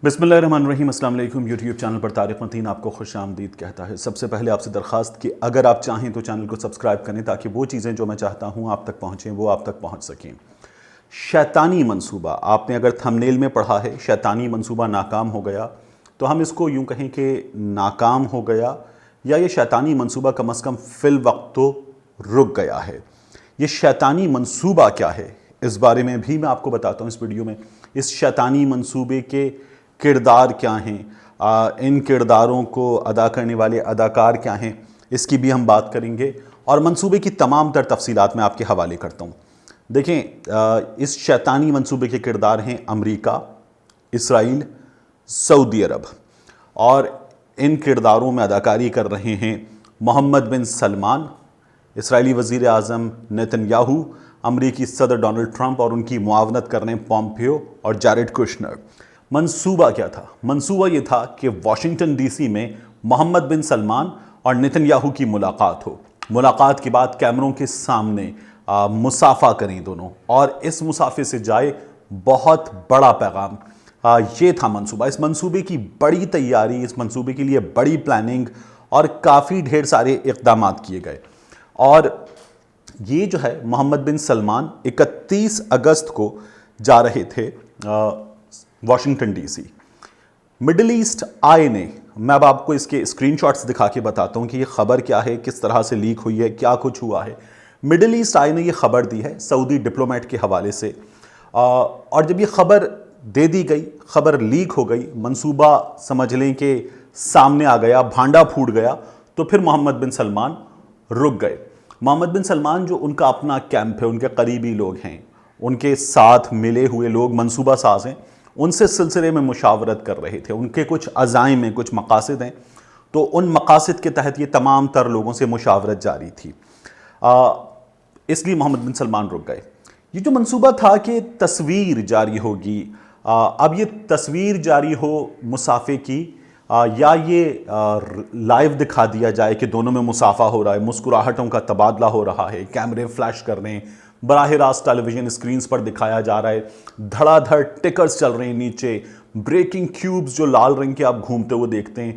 بسم اللہ الرحمن الرحیم۔ السلام علیکم۔ یوٹیوب چینل پر طارق متین آپ کو خوش آمدید کہتا ہے۔ سب سے پہلے آپ سے درخواست کہ اگر آپ چاہیں تو چینل کو سبسکرائب کریں تاکہ وہ چیزیں جو میں چاہتا ہوں آپ تک پہنچیں، وہ آپ تک پہنچ سکیں۔ شیطانی منصوبہ، آپ نے اگر تھمبنیل میں پڑھا ہے شیطانی منصوبہ ناکام ہو گیا، تو ہم اس کو یوں کہیں کہ ناکام ہو گیا، یا یہ شیطانی منصوبہ کم از کم فی الوقت تو رک گیا ہے۔ یہ شیطانی منصوبہ کیا ہے، اس بارے میں بھی میں آپ کو بتاتا ہوں اس ویڈیو میں۔ اس شیطانی منصوبے کے کردار کیا ہیں، ان کرداروں کو ادا کرنے والے اداکار کیا ہیں، اس کی بھی ہم بات کریں گے، اور منصوبے کی تمام تر تفصیلات میں آپ کے حوالے کرتا ہوں۔ دیکھیں، اس شیطانی منصوبے کے کردار ہیں امریکہ، اسرائیل، سعودی عرب، اور ان کرداروں میں اداکاری کر رہے ہیں محمد بن سلمان، اسرائیلی وزیر اعظم نیتن یاہو، امریکی صدر ڈونلڈ ٹرمپ، اور ان کی معاونت کر رہے ہیں پومپیو اور جیرڈ کوشنر۔ منصوبہ کیا تھا؟ منصوبہ یہ تھا کہ واشنگٹن ڈی سی میں محمد بن سلمان اور نیتن یاہو کی ملاقات ہو۔ ملاقات کے بعد کیمروں کے سامنے مصافحہ کریں دونوں، اور اس مصافحے سے جائے بہت بڑا پیغام۔ یہ تھا منصوبہ۔ اس منصوبے کی بڑی تیاری، اس منصوبے کے لیے بڑی پلاننگ اور کافی ڈھیر سارے اقدامات کیے گئے، اور یہ جو ہے محمد بن سلمان 31 اگست کو جا رہے تھے Washington D C. Middle east آئی نے، میں اب آپ کو اس کے اسکرین شاٹس دکھا کے بتاتا ہوں کہ یہ خبر کیا ہے، کس طرح سے لیک ہوئی ہے، کیا کچھ ہوا ہے۔ مڈل ایسٹ آئی نے یہ خبر دی ہے سعودی ڈپلومیٹ کے حوالے سے، اور جب یہ خبر دے دی گئی، خبر لیک ہو گئی، منصوبہ سمجھ لیں کہ سامنے آ گیا، بھانڈا پھوٹ گیا، تو پھر محمد بن سلمان رک گئے۔ محمد بن سلمان جو ان کا اپنا کیمپ ہے، ان کے قریبی لوگ ہیں، ان کے ساتھ ملے ہوئے لوگ منصوبہ ساز ہیں، ان سے سلسلے میں مشاورت کر رہے تھے۔ ان کے کچھ عزائم ہیں، کچھ مقاصد ہیں، تو ان مقاصد کے تحت یہ تمام تر لوگوں سے مشاورت جاری تھی، اس لیے محمد بن سلمان رک گئے۔ یہ جو منصوبہ تھا کہ تصویر جاری ہوگی، اب یہ تصویر جاری ہو مصافحے کی، یا یہ لائیو دکھا دیا جائے کہ دونوں میں مصافحہ ہو رہا ہے، مسکراہٹوں کا تبادلہ ہو رہا ہے، کیمرے فلیش کر رہے ہیں، براہ راست ٹیلی ویژن اسکرینز پر دکھایا جا رہا ہے، دھڑا دھڑ ٹکرز چل رہے ہیں نیچے، بریکنگ کیوبز جو لال رنگ کے آپ گھومتے ہوئے دیکھتے ہیں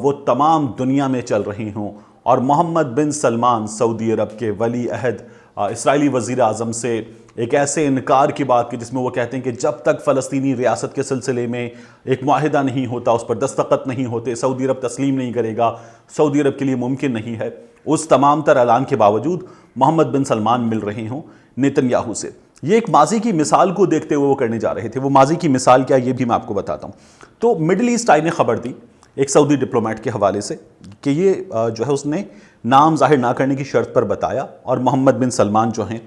وہ تمام دنیا میں چل رہے ہوں، اور محمد بن سلمان سعودی عرب کے ولی عہد اسرائیلی وزیر اعظم سے ایک ایسے انکار کی بات کی جس میں وہ کہتے ہیں کہ جب تک فلسطینی ریاست کے سلسلے میں ایک معاہدہ نہیں ہوتا، اس پر دستخط نہیں ہوتے، سعودی عرب تسلیم نہیں کرے گا، سعودی عرب کے لیے ممکن نہیں ہے۔ اس تمام تر اعلان کے باوجود محمد بن سلمان مل رہے ہوں نیتن یاہو سے۔ یہ ایک ماضی کی مثال کو دیکھتے ہوئے وہ کرنے جا رہے تھے۔ وہ ماضی کی مثال کیا، یہ بھی میں آپ کو بتاتا ہوں۔ تو مڈل ایسٹ آئی نے خبر دی ایک سعودی ڈپلومیٹ کے حوالے سے کہ یہ جو ہے اس نے نام ظاہر نہ کرنے کی شرط پر بتایا، اور محمد بن سلمان جو ہیں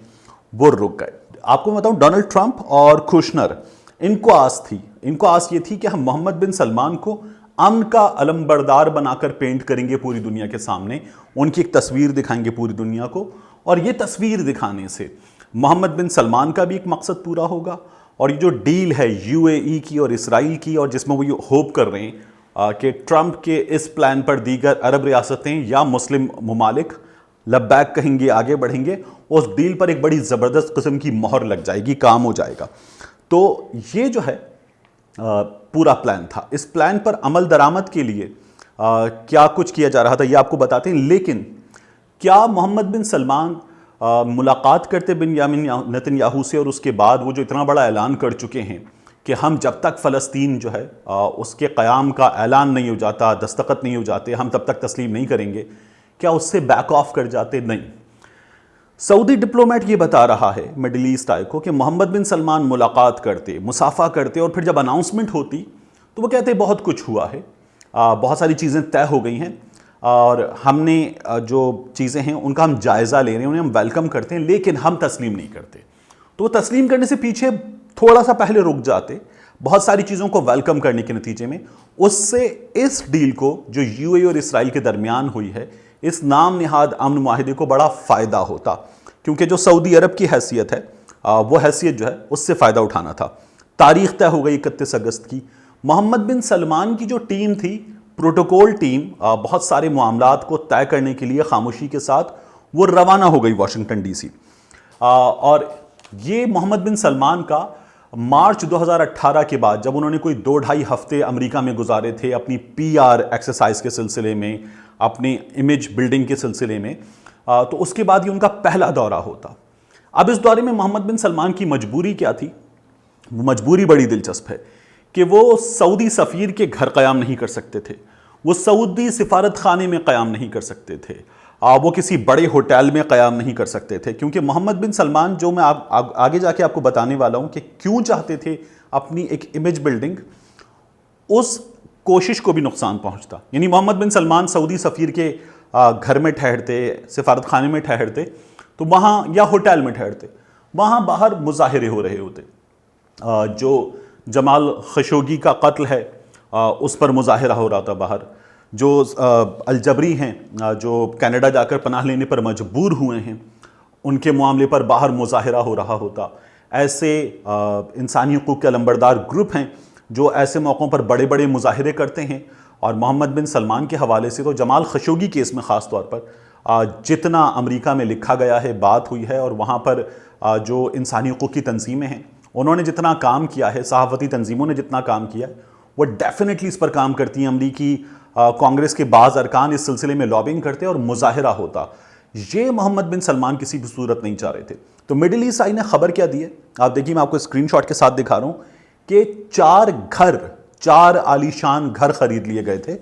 وہ رک گئے۔ آپ کو بتاؤں، ڈونلڈ ٹرمپ اور کوشنر، ان کو آس تھی، ان کو آس یہ تھی کہ ہم محمد بن سلمان کو امن کا علمبردار بنا کر پینٹ کریں گے پوری دنیا کے سامنے، ان کی ایک تصویر دکھائیں گے پوری دنیا کو، اور یہ تصویر دکھانے سے محمد بن سلمان کا بھی ایک مقصد پورا ہوگا، اور یہ جو ڈیل ہے یو اے ای کی اور اسرائیل کی، اور جس میں وہ یہ ہوپ کر رہے ہیں کہ ٹرمپ کے اس پلان پر دیگر عرب ریاستیں یا مسلم ممالک لبیک کہیں گے، آگے بڑھیں گے، اس ڈیل پر ایک بڑی زبردست قسم کی مہر لگ جائے گی، کام ہو جائے گا۔ تو یہ جو ہے پورا پلان تھا۔ اس پلان پر عمل درآمد کے لیے کیا کچھ کیا جا رہا تھا یہ آپ کو بتاتے ہیں، لیکن کیا محمد بن سلمان ملاقات کرتے نیتن یاہو سے، اور اس کے بعد وہ جو اتنا بڑا اعلان کر چکے ہیں کہ ہم جب تک فلسطین جو ہے اس کے قیام کا اعلان نہیں ہو جاتا، دستخط نہیں ہو جاتے، ہم تب تک تسلیم نہیں کریں گے، کیا اس سے بیک آف کر جاتے؟ نہیں۔ سعودی ڈپلومیٹ یہ بتا رہا ہے مڈل ایسٹ آئی کو کہ محمد بن سلمان ملاقات کرتے، مصافحہ کرتے، اور پھر جب اناؤنسمنٹ ہوتی تو وہ کہتے بہت کچھ ہوا ہے، بہت ساری چیزیں طے ہو گئی ہیں، اور ہم نے جو چیزیں ہیں ان کا ہم جائزہ لے رہے ہیں، انہیں ہم ویلکم کرتے ہیں، لیکن ہم تسلیم نہیں کرتے۔ تو وہ تسلیم کرنے سے پیچھے تھوڑا سا پہلے رک جاتے، بہت ساری چیزوں کو ویلکم کرنے کے نتیجے میں اس سے اس ڈیل کو جو یو اے اور اسرائیل کے درمیان ہوئی ہے، اس نام نہاد امن معاہدے کو بڑا فائدہ ہوتا، کیونکہ جو سعودی عرب کی حیثیت ہے وہ حیثیت جو ہے اس سے فائدہ اٹھانا تھا۔ تاریخ طے ہو گئی 31 اگست کی۔ محمد بن سلمان کی جو ٹیم تھی، پروٹوکول ٹیم، بہت سارے معاملات کو طے کرنے کے لیے خاموشی کے ساتھ وہ روانہ ہو گئی واشنگٹن ڈی سی، اور یہ محمد بن سلمان کا مارچ 2018 کے بعد جب انہوں نے کوئی 2-2.5 ہفتے امریکہ میں گزارے تھے اپنی پی آر ایکسرسائز کے سلسلے میں، اپنی امیج بلڈنگ کے سلسلے میں، تو اس کے بعد یہ ان کا پہلا دورہ ہوتا۔ اب اس دورے میں محمد بن سلمان کی مجبوری کیا تھی؟ وہ مجبوری بڑی دلچسپ ہے کہ وہ سعودی سفیر کے گھر قیام نہیں کر سکتے تھے، وہ سعودی سفارت خانے میں قیام نہیں کر سکتے تھے، وہ کسی بڑے ہوٹل میں قیام نہیں کر سکتے تھے، کیونکہ محمد بن سلمان، جو میں آگے جا کے آپ کو بتانے والا ہوں کہ کیوں چاہتے تھے اپنی ایک امیج بلڈنگ، اس کوشش کو بھی نقصان پہنچتا۔ یعنی محمد بن سلمان سعودی سفیر کے گھر میں ٹھہرتے، سفارت خانے میں ٹھہرتے، تو وہاں یا ہوٹل میں ٹھہرتے، وہاں باہر مظاہرے ہو رہے ہوتے، جو جمال خشوگی کا قتل ہے اس پر مظاہرہ ہو رہا تھا باہر، جو الجبری ہیں جو کینیڈا جا کر پناہ لینے پر مجبور ہوئے ہیں ان کے معاملے پر باہر مظاہرہ ہو رہا ہوتا۔ ایسے انسانی حقوق کے علمبردار گروپ ہیں جو ایسے موقعوں پر بڑے بڑے مظاہرے کرتے ہیں، اور محمد بن سلمان کے حوالے سے تو جمال خشوگی کیس میں خاص طور پر جتنا امریکہ میں لکھا گیا ہے، بات ہوئی ہے، اور وہاں پر جو انسانی حقوق کی تنظیمیں ہیں انہوں نے جتنا کام کیا ہے، صحافتی تنظیموں نے جتنا کام کیا ہے، وہ ڈیفینیٹلی اس پر کام کرتی ہیں۔ امریکی کانگریس کے بعض ارکان اس سلسلے میں لابنگ کرتے اور مظاہرہ ہوتا۔ یہ محمد بن سلمان کسی بھی صورت نہیں چاہ رہے تھے۔ تو مڈل ایسٹ آئی نے خبر کیا دی ہے؟ آپ دیکھیے، میں آپ کو اسکرین شاٹ کے ساتھ دکھا رہا ہوں کہ 4 عالیشان گھر خرید لیے گئے تھے،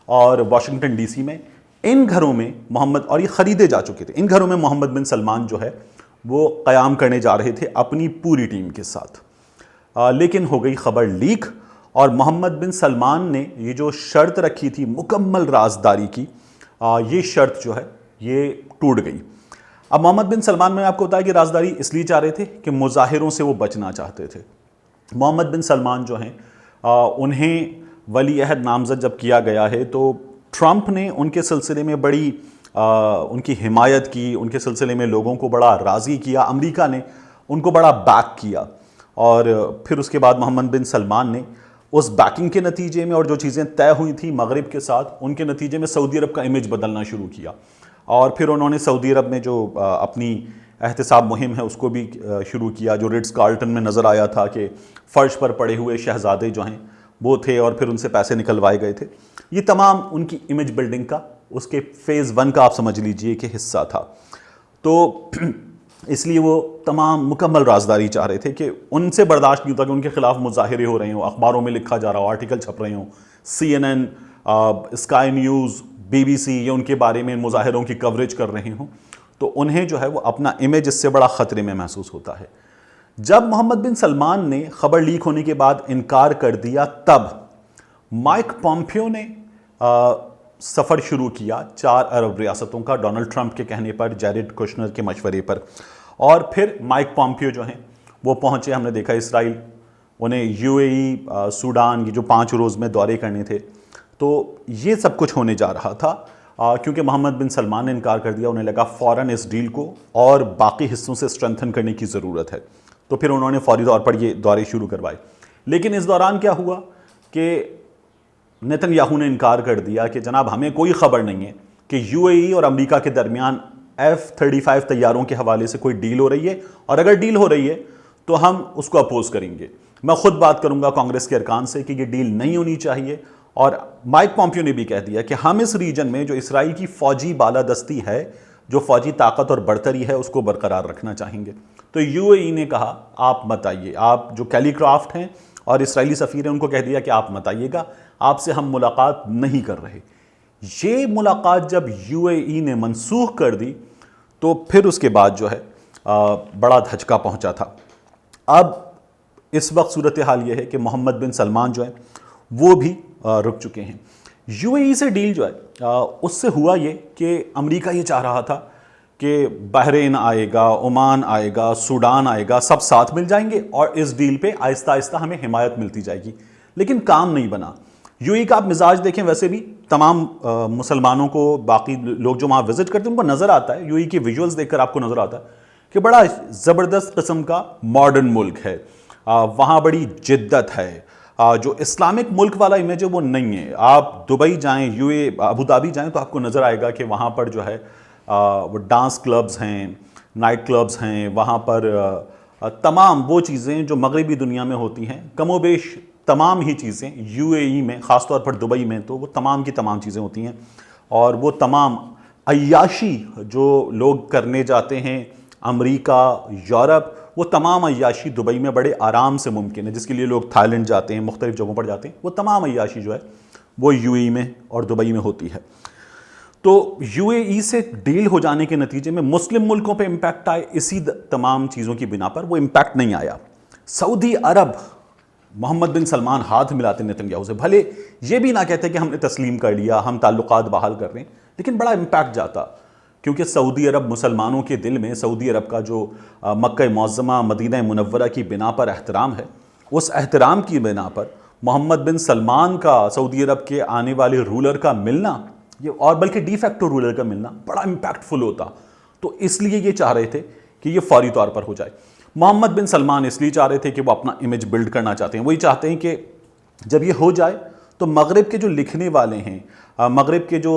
اور واشنگٹن ڈی سی میں ان گھروں میں اور یہ خریدے جا چکے تھے، ان گھروں میں محمد بن سلمان جو ہے وہ قیام کرنے جا رہے تھے اپنی پوری ٹیم کے ساتھ۔ لیکن ہو گئی خبر لیک، اور محمد بن سلمان نے یہ جو شرط رکھی تھی مکمل رازداری کی، یہ شرط جو ہے یہ ٹوٹ گئی۔ اب محمد بن سلمان میں آپ کو بتایا کہ رازداری اس لیے چاہ رہے تھے کہ مظاہروں سے وہ بچنا چاہتے تھے۔ محمد بن سلمان جو ہیں انہیں ولی عہد نامزد جب کیا گیا ہے تو ٹرمپ نے ان کے سلسلے میں بڑی ان کی حمایت کی، ان کے سلسلے میں لوگوں کو بڑا راضی کیا، امریکہ نے ان کو بڑا بیک کیا، اور پھر اس کے بعد محمد بن سلمان نے اس بیکنگ کے نتیجے میں، اور جو چیزیں طے ہوئی تھیں مغرب کے ساتھ، ان کے نتیجے میں سعودی عرب کا امیج بدلنا شروع کیا، اور پھر انہوں نے سعودی عرب میں جو اپنی احتساب مہم ہے اس کو بھی شروع کیا، جو ریٹس کارلٹن میں نظر آیا تھا کہ فرش پر پڑے ہوئے شہزادے جو ہیں وہ تھے، اور پھر ان سے پیسے نکلوائے گئے تھے۔ یہ تمام ان کی امیج بلڈنگ کا، اس کے فیز 1 کا آپ سمجھ لیجئے کہ حصہ تھا۔ تو اس لیے وہ تمام مکمل رازداری چاہ رہے تھے کہ ان سے برداشت نہیں ہوتا کہ ان کے خلاف مظاہرے ہو رہے ہوں، اخباروں میں لکھا جا رہا ہو، آرٹیکل چھپ رہے ہوں، CNN، اسکائی نیوز، BBC یہ ان کے بارے میں مظاہروں کی کوریج کر رہے ہوں، تو انہیں جو ہے وہ اپنا امیج اس سے بڑا خطرے میں محسوس ہوتا ہے۔ جب محمد بن سلمان نے خبر لیک ہونے کے بعد انکار کر دیا، تب مائک پومپیو نے سفر شروع کیا 4 عرب ریاستوں کا، ڈونلڈ ٹرمپ کے کہنے پر، جیریڈ کوشنر کے مشورے پر، اور پھر مائک پومپیو جو ہیں وہ پہنچے، ہم نے دیکھا اسرائیل، انہیں UAE، سوڈان، یہ جو 5 روز میں دورے کرنے تھے، تو یہ سب کچھ ہونے جا رہا تھا۔ کیونکہ محمد بن سلمان نے انکار کر دیا، انہیں لگا فوراً اس ڈیل کو اور باقی حصوں سے اسٹرینتھن کرنے کی ضرورت ہے، تو پھر انہوں نے فوری طور پر یہ دورے شروع کروائے۔ لیکن اس دوران کیا ہوا کہ نیتن یاہو نے انکار کر دیا کہ جناب ہمیں کوئی خبر نہیں ہے کہ UAE اور امریکہ کے درمیان F-35 طیاروں کے حوالے سے کوئی ڈیل ہو رہی ہے، اور اگر ڈیل ہو رہی ہے تو ہم اس کو اپوز کریں گے، میں خود بات کروں گا کانگریس کے ارکان سے کہ یہ ڈیل نہیں ہونی چاہیے۔ اور مائک پومپیو نے بھی کہہ دیا کہ ہم اس ریجن میں جو اسرائیل کی فوجی بالادستی ہے، جو فوجی طاقت اور برتری ہے، اس کو برقرار رکھنا چاہیں گے۔ تو UAE نے کہا آپ مت آئیے، آپ جو کیلی کرافٹ ہیں اور اسرائیلی سفیر ہیں ان کو کہہ دیا کہ آپ مت آئیے گا، آپ سے ہم ملاقات نہیں کر رہے۔ یہ ملاقات جب UAE نے منسوخ کر دی تو پھر اس کے بعد جو ہے بڑا دھچکا پہنچا تھا۔ اب اس وقت صورتحال یہ ہے کہ محمد بن سلمان جو ہے وہ بھی رک چکے ہیں۔ UAE سے ڈیل جو ہے اس سے ہوا یہ کہ امریکہ یہ چاہ رہا تھا کہ بحرین آئے گا، عمان آئے گا، سوڈان آئے گا، سب ساتھ مل جائیں گے اور اس ڈیل پہ آہستہ آہستہ ہمیں حمایت ملتی جائے گی، لیکن کام نہیں بنا۔ UAE کا آپ مزاج دیکھیں، ویسے بھی تمام مسلمانوں کو، باقی لوگ جو وہاں وزٹ کرتے ہیں ان کو نظر آتا ہے، UAE کی ویژولز دیکھ کر آپ کو نظر آتا ہے کہ بڑا زبردست قسم کا ماڈرن ملک ہے، وہاں بڑی جدت ہے، جو اسلامک ملک والا امیج ہے وہ نہیں ہے۔ آپ دبئی جائیں، ابو دھابی جائیں تو آپ کو نظر آئے گا کہ وہاں پر جو ہے وہ ڈانس کلبز ہیں، نائٹ کلبز ہیں، وہاں پر تمام وہ چیزیں جو مغربی دنیا میں ہوتی ہیں، کم و بیش تمام ہی چیزیں یو اے ای میں، خاص طور پر دبئی میں تو وہ تمام کی تمام چیزیں ہوتی ہیں، اور وہ تمام عیاشی جو لوگ کرنے جاتے ہیں امریکہ، یورپ، وہ تمام عیاشی دبئی میں بڑے آرام سے ممکن ہے، جس کے لیے لوگ تھائی لینڈ جاتے ہیں، مختلف جگہوں پر جاتے ہیں، وہ تمام عیاشی جو ہے وہ یو اے ای میں اور دبئی میں ہوتی ہے۔ تو یو اے ای سے ڈیل ہو جانے کے نتیجے میں مسلم ملکوں پہ امپیکٹ آئے، اسی تمام چیزوں کی بنا پر وہ امپیکٹ نہیں آیا۔ سعودی عرب، محمد بن سلمان ہاتھ ملاتے نیتن یاہو سے، بھلے یہ بھی نہ کہتے کہ ہم نے تسلیم کر لیا، ہم تعلقات بحال کر رہے ہیں، لیکن بڑا امپیکٹ جاتا، کیونکہ سعودی عرب مسلمانوں کے دل میں سعودی عرب کا جو مکہ معظمہ مدینہ منورہ کی بنا پر احترام ہے، اس احترام کی بنا پر محمد بن سلمان کا سعودی عرب کے آنے والے رولر کا ملنا، یہ اور بلکہ ڈی فیکٹو رولر کا ملنا بڑا امپیکٹ فل ہوتا، تو اس لیے یہ چاہ رہے تھے کہ یہ فوری طور پر ہو جائے۔ محمد بن سلمان اس لیے چاہ رہے تھے کہ وہ اپنا امیج بلڈ کرنا چاہتے ہیں، وہی چاہتے ہیں کہ جب یہ ہو جائے تو مغرب کے جو لکھنے والے ہیں، مغرب کے جو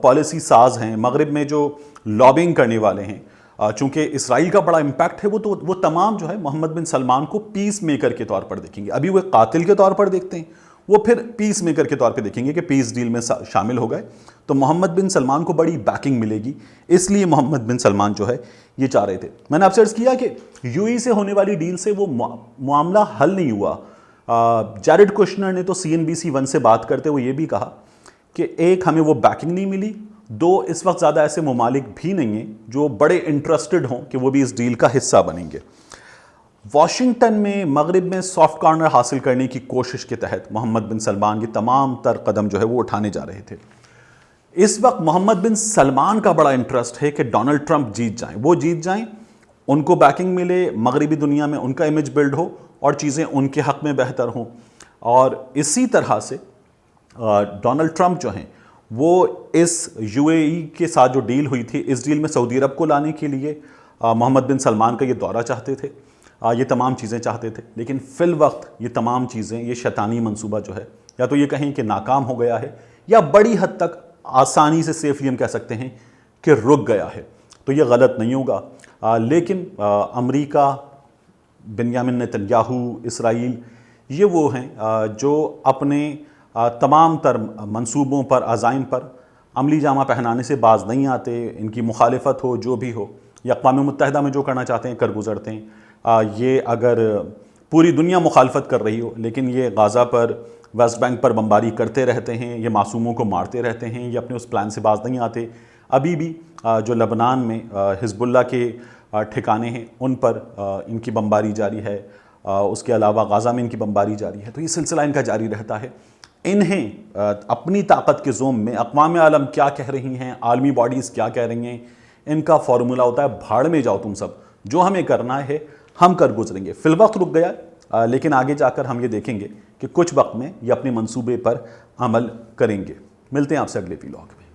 پالیسی ساز ہیں، مغرب میں جو لابنگ کرنے والے ہیں، چونکہ اسرائیل کا بڑا امپیکٹ ہے، وہ تمام جو ہے محمد بن سلمان کو پیس میکر کے طور پر دیکھیں گے۔ ابھی وہ ایک قاتل کے طور پر دیکھتے ہیں، وہ پھر پیس میکر کے طور پہ دیکھیں گے کہ پیس ڈیل میں شامل ہو گئے، تو محمد بن سلمان کو بڑی بیکنگ ملے گی، اس لیے محمد بن سلمان جو ہے یہ چاہ رہے تھے۔ میں نے آپ سے عرض کیا کہ یو ای سے ہونے والی ڈیل سے وہ معاملہ حل نہیں ہوا۔ جیرڈ کوشنر نے تو CNBC 1 سے بات کرتے ہوئے یہ بھی کہا کہ ایک، ہمیں وہ بیکنگ نہیں ملی، دو، اس وقت زیادہ ایسے ممالک بھی نہیں ہیں جو بڑے انٹرسٹڈ ہوں کہ وہ بھی اس ڈیل کا حصہ بنیں گے۔ واشنگٹن میں مغرب میں سافٹ کارنر حاصل کرنے کی کوشش کے تحت محمد بن سلمان یہ تمام تر قدم جو ہے وہ اٹھانے جا رہے تھے۔ اس وقت محمد بن سلمان کا بڑا انٹرسٹ ہے کہ ڈونلڈ ٹرمپ جیت جائیں، وہ جیت جائیں، ان کو بیکنگ ملے، مغربی دنیا میں ان کا امیج بلڈ ہو اور چیزیں ان کے حق میں بہتر ہوں، اور اسی طرح سے ڈونلڈ ٹرمپ جو ہیں وہ اس یو اے ای کے ساتھ جو ڈیل ہوئی تھی، اس ڈیل میں سعودی عرب کو لانے کے لیے محمد بن سلمان کا یہ دورہ چاہتے تھے، یہ تمام چیزیں چاہتے تھے، لیکن فی الوقت یہ تمام چیزیں، یہ شیطانی منصوبہ جو ہے، یا تو یہ کہیں کہ ناکام ہو گیا ہے، یا بڑی حد تک آسانی سے سیفلی ہم کہہ سکتے ہیں کہ رک گیا ہے۔ تو یہ غلط نہیں ہوگا، لیکن امریکہ، بنیامین نیتن یاہو، اسرائیل، یہ وہ ہیں جو اپنے تمام تر منصوبوں پر، عزائم پر عملی جامہ پہنانے سے باز نہیں آتے، ان کی مخالفت ہو جو بھی ہو، یا اقوام متحدہ میں جو کرنا چاہتے ہیں کر گزرتے ہیں۔ یہ اگر پوری دنیا مخالفت کر رہی ہو، لیکن یہ غازہ پر، ویسٹ بینک پر بمباری کرتے رہتے ہیں، یہ معصوموں کو مارتے رہتے ہیں، یہ اپنے اس پلان سے باز نہیں آتے۔ ابھی بھی جو لبنان میں حزب اللہ کے ٹھکانے ہیں ان پر ان کی بمباری جاری ہے، اس کے علاوہ غازہ میں ان کی بمباری جاری ہے، تو یہ سلسلہ ان کا جاری رہتا ہے۔ انہیں اپنی طاقت کے زوم میں اقوام عالم کیا کہہ رہی ہیں، عالمی باڈیز کیا کہہ رہی ہیں، ان کا فارمولہ ہوتا ہے بھاڑ میں جاؤ تم سب، جو ہمیں کرنا ہے ہم کر گزریں گے۔ فی الوقت رک گیا، لیکن آگے جا کر ہم یہ دیکھیں گے کہ کچھ وقت میں یہ اپنے منصوبے پر عمل کریں گے۔ ملتے ہیں آپ سے اگلے ویلاگ میں۔